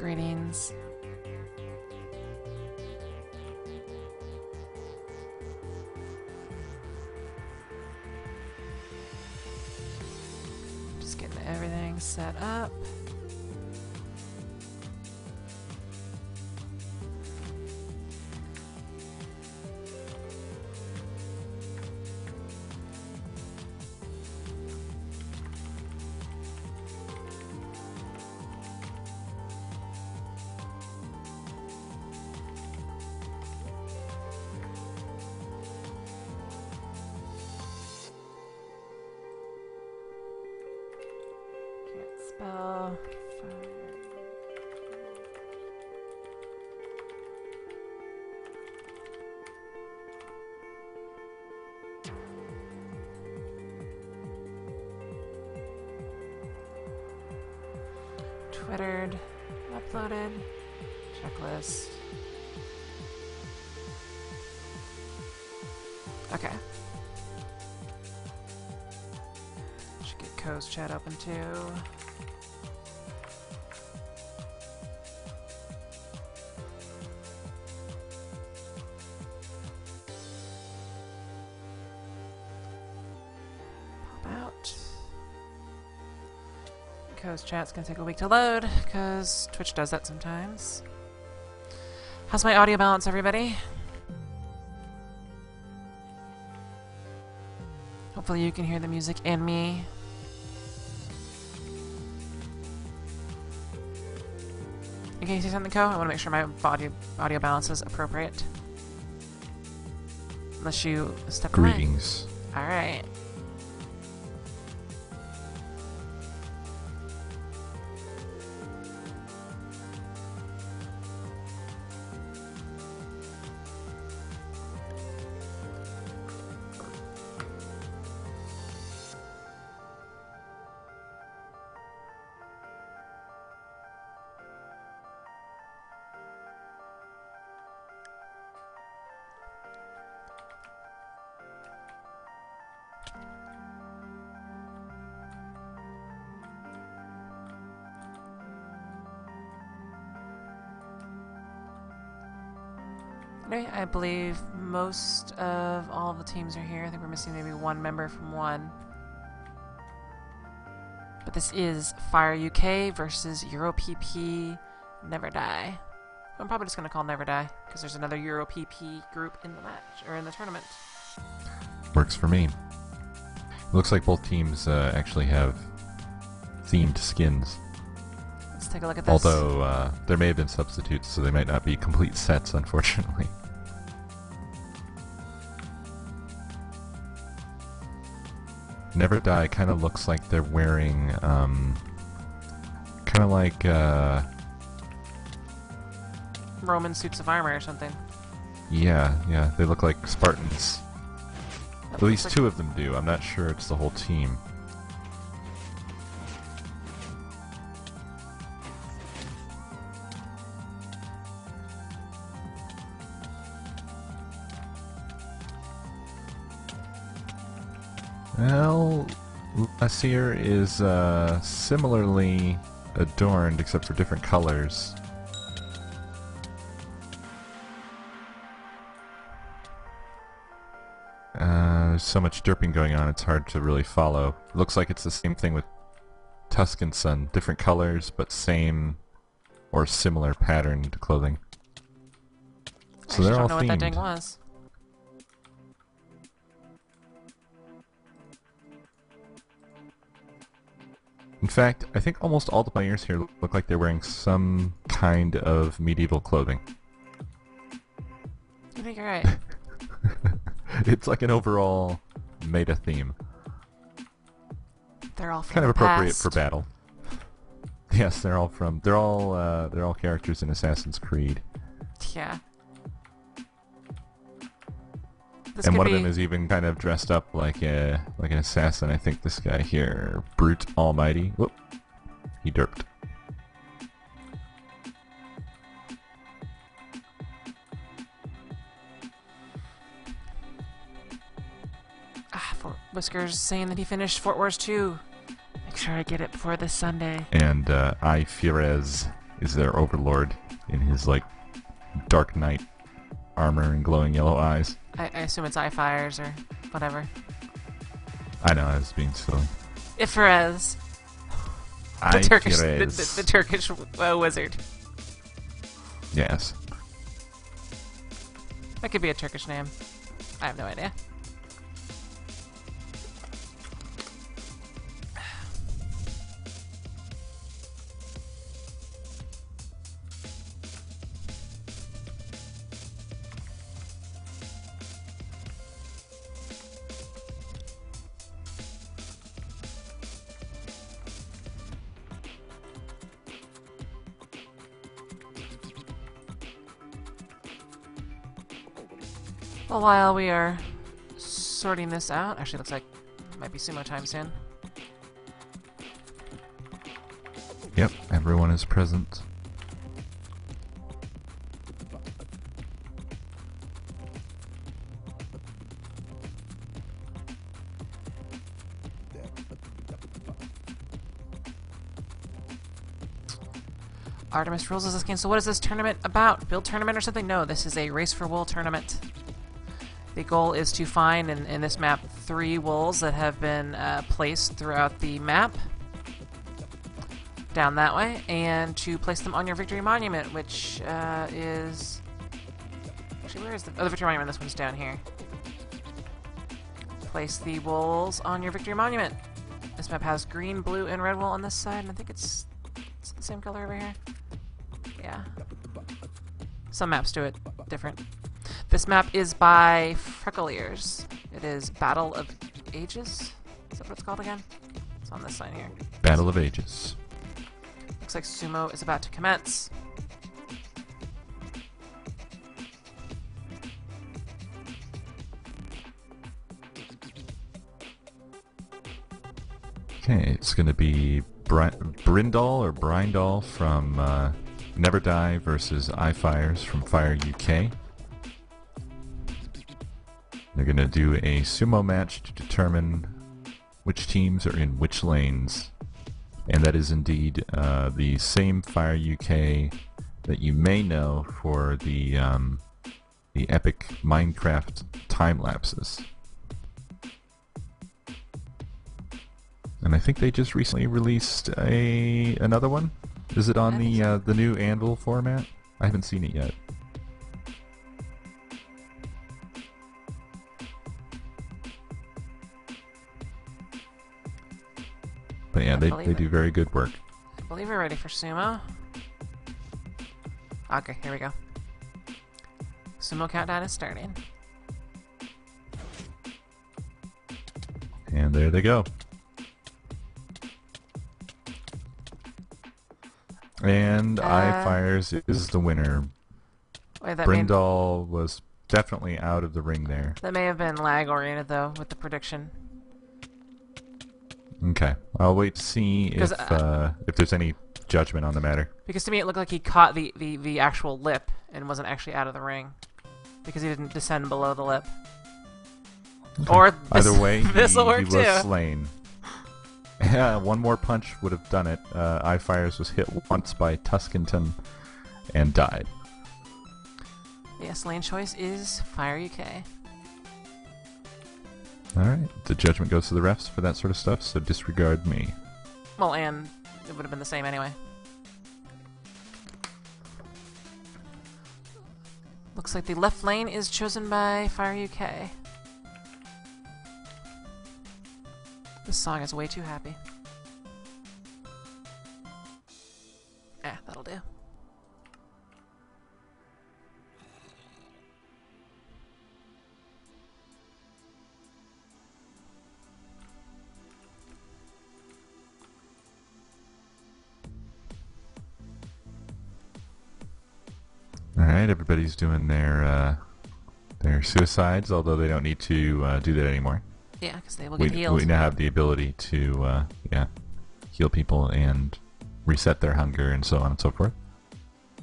Greetings. Just getting everything set up. Spell Twittered, uploaded, checklist. Okay. Should get Co's chat open too. Co's chat's gonna take a week to load, because Twitch does that sometimes. How's my audio balance, everybody? Hopefully you can hear the music and me. You can say something, Co? I want to make sure my audio balance is appropriate. Unless you step away. Greetings. Alright. I believe most of all of the teams are here. I think we're missing maybe one member from one. But this is FyreUK versus EuroPP Neverdie. I'm probably just going to call Neverdie because there's another EuroPP group in the match, or in the tournament. Works for me. It looks like both teams actually have themed skins. Let's take a look at this. Although there may have been substitutes, so they might not be complete sets, unfortunately. Neverdie kind of looks like they're wearing, kind of like, Roman suits of armor or something. yeah, they look like Spartans. That At least looks two of them do. I'm not sure it's the whole team. Well, Lassier is similarly adorned, except for different colors. There's so much derping going on, it's hard to really follow. Looks like it's the same thing with Tuscan Sun. Different colors, but same or similar patterned clothing. So they're all themed. I don't know what that ding was. In fact, I think almost all the players here look like they're wearing some kind of medieval clothing. I think you're right. It's like an overall meta theme. They're all from kind of the appropriate past. for battle. Yes, they're all characters in Assassin's Creed. Yeah. This And one of be... them is even kind of dressed up like an assassin. I think this guy here, Brute Almighty. Whoop, he derped. Whiskers saying that he finished Fort Wars 2. Make sure I get it before this Sunday. And I Fires is their overlord in his, like, Dark Knight armor and glowing yellow eyes. I assume it's iFires or whatever. I know, I was being silly. Ifrez. The Turkish wizard. Yes. That could be a Turkish name. I have no idea. Well, while we are sorting this out, actually looks like it might be sumo time soon. Yep, everyone is present. Artemis rules is this game. So what is this tournament about? Build tournament or something? No, this is a race for wool tournament. The goal is to find, in this map, 3 wolves that have been placed throughout the map, down that way, and to place them on your victory monument, which is... Actually, where is the... Oh, the victory monument, this one's down here. Place the wolves on your victory monument. This map has green, blue, and red wool on this side, and I think it's the same color over here. Yeah. Some maps do it different. This map is by Freckle-Ears. It is Battle of Ages? Is that what it's called again? It's on this sign here. Battle of Ages. Looks like sumo is about to commence. Okay, it's going to be Brindal or Brindal from Neverdie versus iFyres from FyreUK. They're going to do a sumo match to determine which teams are in which lanes. And that is indeed the same FyreUK that you may know for the epic Minecraft time lapses. And I think they just recently released another one. Is it on the new Anvil format? I haven't seen it yet. But yeah, they do very good work. I believe we're ready for sumo. Okay, here we go. Sumo countdown is starting. And there they go. And iFyres is the winner. Wait, Brindal was definitely out of the ring there. That may have been lag-oriented, though, with the prediction. Okay, I'll wait to see if there's any judgment on the matter. Because to me it looked like he caught the actual lip and wasn't actually out of the ring. Because he didn't descend below the lip. Okay. Or this, either way, he too. was slain. Yeah, one more punch would have done it. iFyres was hit once by Tuskenton and died. Yes, lane choice is FyreUK. Alright, the judgment goes to the refs for that sort of stuff, so disregard me. Well, and it would have been the same anyway. Looks like the left lane is chosen by FyreUK. This song is way too happy. That'll do. Alright, everybody's doing their suicides, although they don't need to do that anymore. Yeah, because they will get healed. We now have the ability to heal people and reset their hunger and so on and so forth.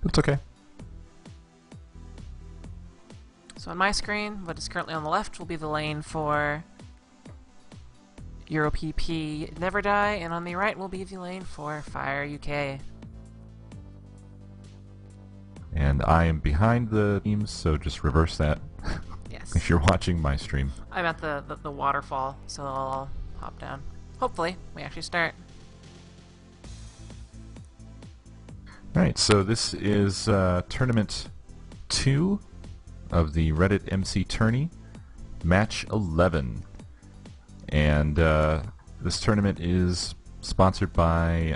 But it's okay. So on my screen, what is currently on the left will be the lane for EuroPP Neverdie, and on the right will be the lane for FyreUK. And I am behind the teams, so just reverse that Yes. if you're watching my stream. I'm at the waterfall, so I'll hop down. Hopefully, we actually start. Alright, so this is Tournament 2 of the Reddit MC Tourney, Match 11. And this tournament is sponsored by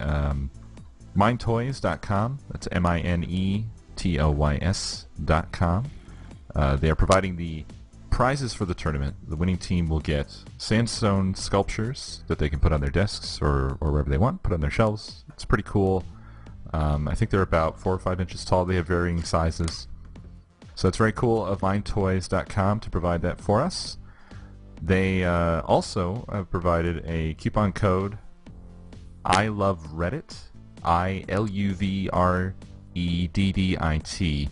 minetoys.com. That's MINETOYS.com. They are providing the prizes for the tournament. The winning team will get sandstone sculptures that they can put on their desks or wherever they want, put on their shelves. It's pretty cool. I think they're about 4 or 5 inches tall. They have varying sizes. So it's very cool of minetoys.com to provide that for us. They also have provided a coupon code I love Reddit, ILUVREDDIT,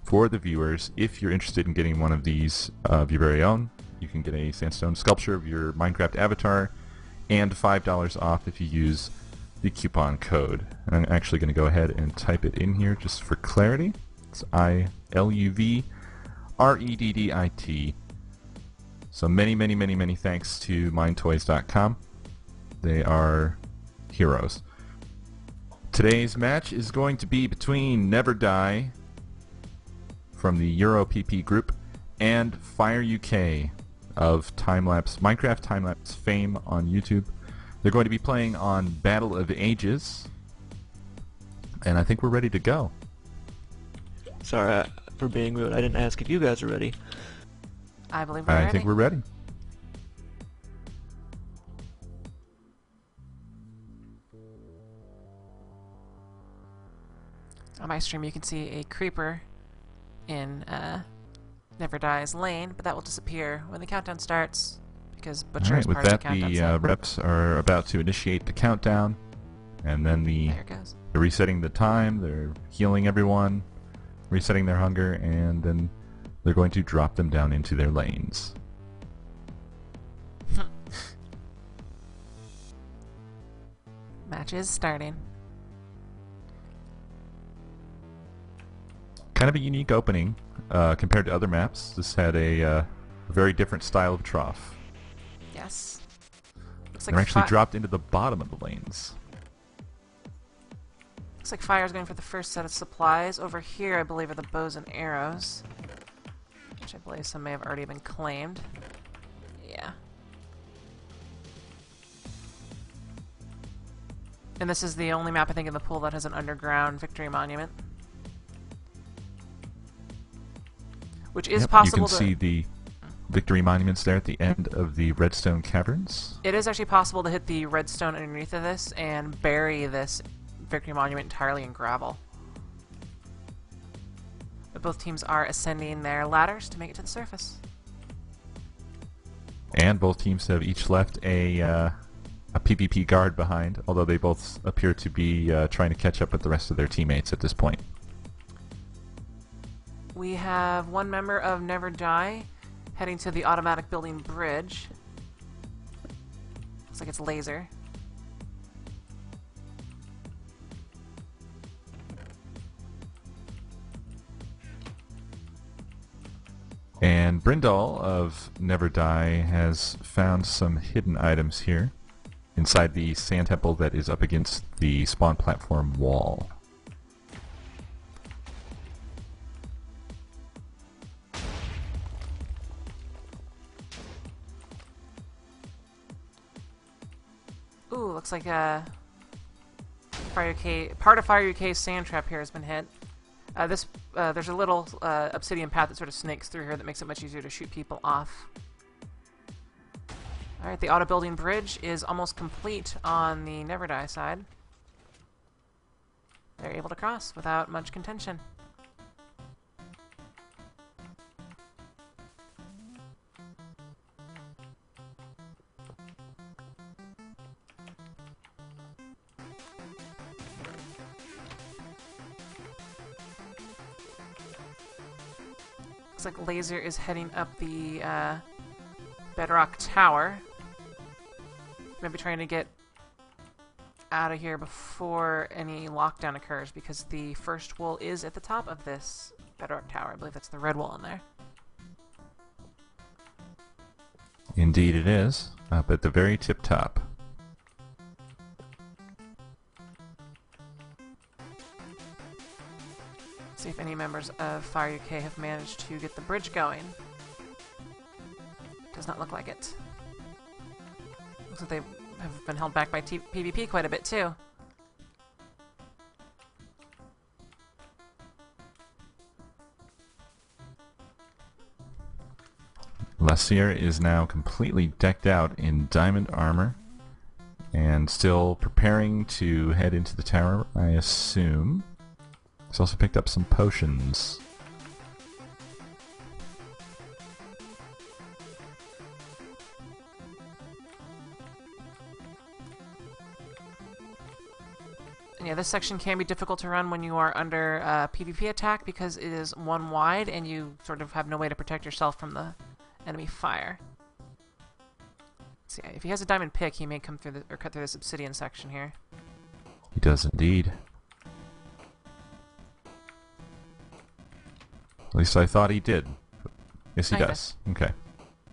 for the viewers. If you're interested in getting one of these of your very own, you can get a sandstone sculpture of your Minecraft avatar and $5 off if you use the coupon code. And I'm actually going to go ahead and type it in here just for clarity. It's ILUVREDDIT. So many thanks to minetoys.com. They are heroes. Today's match is going to be between Neverdie from the EuroPP group and FyreUK of Minecraft time-lapse fame on YouTube. They're going to be playing on Battle of Ages, and I think we're ready to go. Sorry for being rude. I didn't ask if you guys are ready. I believe we're ready. I think we're ready. On my stream, you can see a creeper in Neverdie's lane, but that will disappear when the countdown starts because Butcher is With part of that, the countdown. the reps are about to initiate the countdown, and then There it goes. they're resetting the time, they're healing everyone, resetting their hunger, and then they're going to drop them down into their lanes. Match is starting. Kind of a unique opening compared to other maps. This had a very different style of trough. Yes. Looks They're like actually dropped into the bottom of the lanes. Looks like Fire's going for the first set of supplies. Over here, I believe, are the bows and arrows, which I believe some may have already been claimed. Yeah. And this is the only map, I think, in the pool that has an underground victory monument. Which is possible You can see the victory monuments there at the end of the redstone caverns. It is actually possible to hit the redstone underneath of this and bury this victory monument entirely in gravel. But both teams are ascending their ladders to make it to the surface. And both teams have each left a PvP guard behind, although they both appear to be trying to catch up with the rest of their teammates at this point. We have one member of Neverdie heading to the automatic building bridge. Looks like it's Laser. And Brindle of Neverdie has found some hidden items here inside the sand temple that is up against the spawn platform wall. Ooh, looks like FyreUK, part of FyreUK's sand trap here has been hit. There's a little obsidian path that sort of snakes through here that makes it much easier to shoot people off. Alright, the auto building bridge is almost complete on the Neverdie side. They're able to cross without much contention. Looks like Laser is heading up the bedrock tower. Maybe trying to get out of here before any lockdown occurs, because the first wool is at the top of this bedrock tower. I believe that's the red wool in there. Indeed it is, up at the very tip top. See if any members of FyreUK have managed to get the bridge going. Does not look like it. Looks like they have been held back by PvP quite a bit too. Lassier is now completely decked out in diamond armor and still preparing to head into the tower, I assume. He's also picked up some potions. Yeah, this section can be difficult to run when you are under PvP attack because it is one wide and you sort of have no way to protect yourself from the enemy fire. Let's see, if he has a diamond pick, he may come through the, or cut through this obsidian section here. He does indeed. At least I thought he did. Yes, he does. Okay.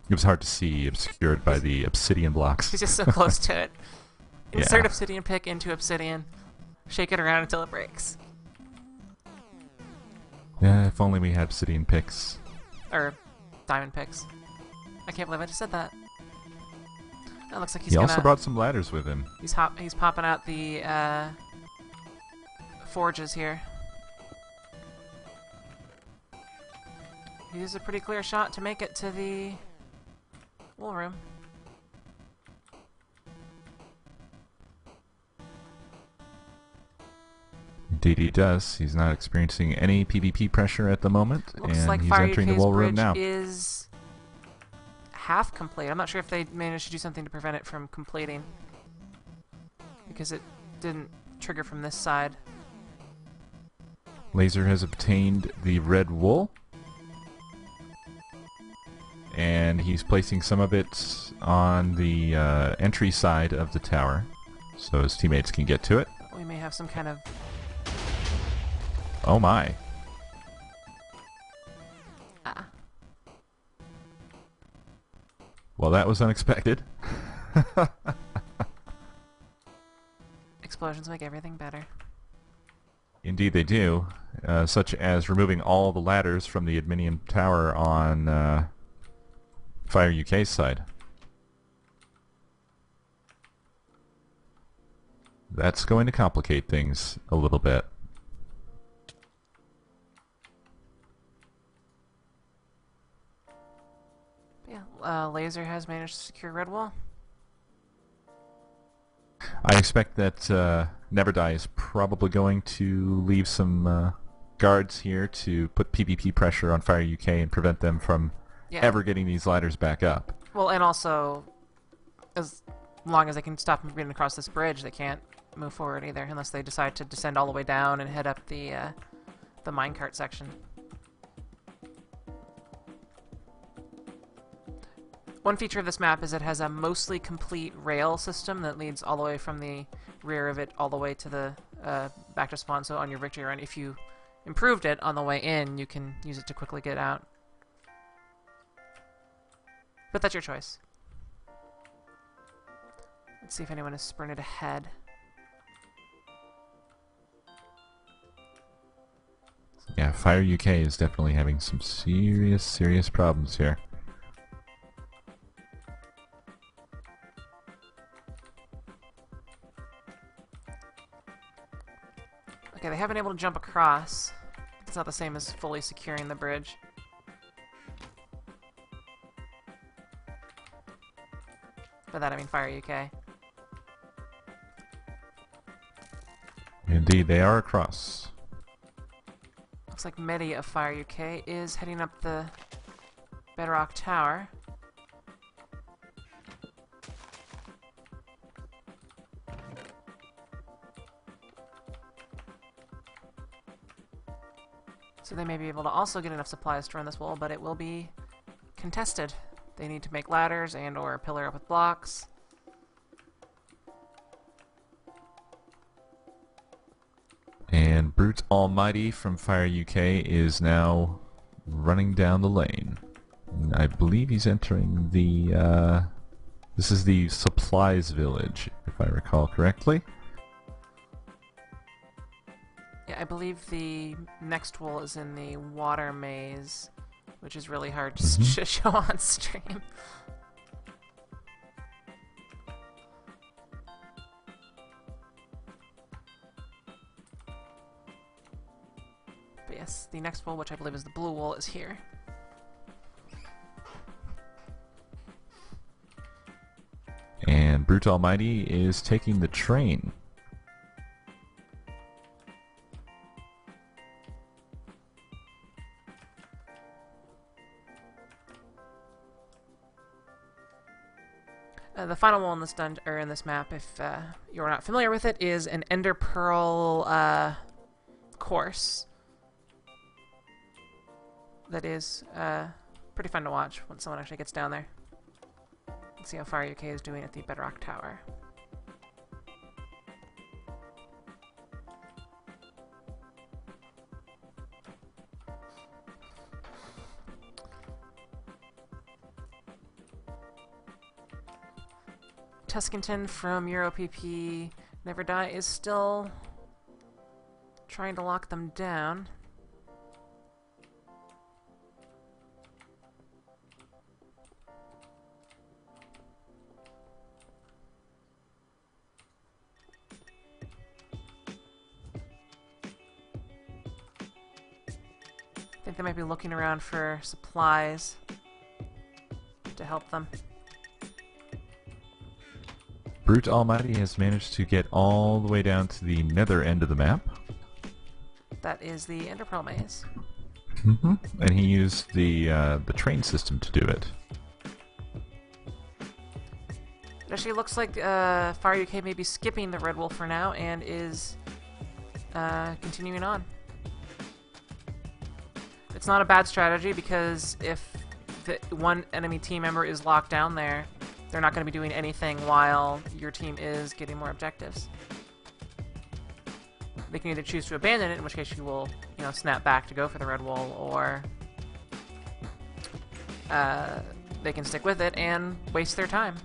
It was hard to see, obscured by the obsidian blocks. He's just so close to it. Insert Yeah. obsidian pick into obsidian. Shake it around until it breaks. Yeah, if only we had obsidian picks. Or diamond picks. I can't believe I just said that. That looks like he's He gonna... also brought some ladders with him. He's popping out the forges here. He used a pretty clear shot to make it to the wool room. Indeed he does. He's not experiencing any PvP pressure at the moment, Looks and like he's entering the FyreUK's wool room bridge now. is half complete. I'm not sure if they managed to do something to prevent it from completing, because it didn't trigger from this side. Laser has obtained the red wool, and he's placing some of it on the entry side of the tower, so his teammates can get to it. We may have some kind of... Oh my. Ah. Well, that was unexpected. Explosions make everything better. Indeed they do, such as removing all the ladders from the adminium tower on FyreUK's side. That's going to complicate things a little bit. Yeah, Laser has managed to secure red wall. I expect that Neverdie is probably going to leave some guards here to put PvP pressure on FyreUK and prevent them from ever getting these ladders back up. Well, and also, as long as they can stop them from getting across this bridge, they can't move forward either, unless they decide to descend all the way down and head up the minecart section. One feature of this map is it has a mostly complete rail system that leads all the way from the rear of it all the way to the back to spawn. So on your victory run, if you improved it on the way in, you can use it to quickly get out. But that's your choice. Let's see if anyone has sprinted ahead. Yeah, FyreUK is definitely having some serious problems here. Okay, they haven't been able to jump across. It's not the same as fully securing the bridge. By that I mean FyreUK. Indeed, they are across. Looks like Medi of FyreUK is heading up the bedrock tower. So they may be able to also get enough supplies to run this wall, but it will be contested. They need to make ladders and or pillar up with blocks. And Brute Almighty from FyreUK is now running down the lane. And I believe he's entering the, this is the supplies village, if I recall correctly. Yeah, I believe the next wool is in the water maze, which is really hard to show on stream. But yes, the next wool, which I believe is the blue wool, is here. And Brute Almighty is taking the train. The final one in this in this map, if you're not familiar with it, is an Ender Pearl course. That is pretty fun to watch when someone actually gets down there. Let's see how FyreUK is doing at the Bedrock Tower. Tuskenton from EuroPP Neverdie is still trying to lock them down. I think they might be looking around for supplies to help them. Brute Almighty has managed to get all the way down to the nether end of the map. That is the Ender Pearl maze. And he used the train system to do it. It actually looks like FyreUK may be skipping the Red Wolf for now and is continuing on. It's not a bad strategy because if the one enemy team member is locked down there, they're not going to be doing anything while your team is getting more objectives. They can either choose to abandon it, in which case you will, snap back to go for the red wall, or they can stick with it and waste their time.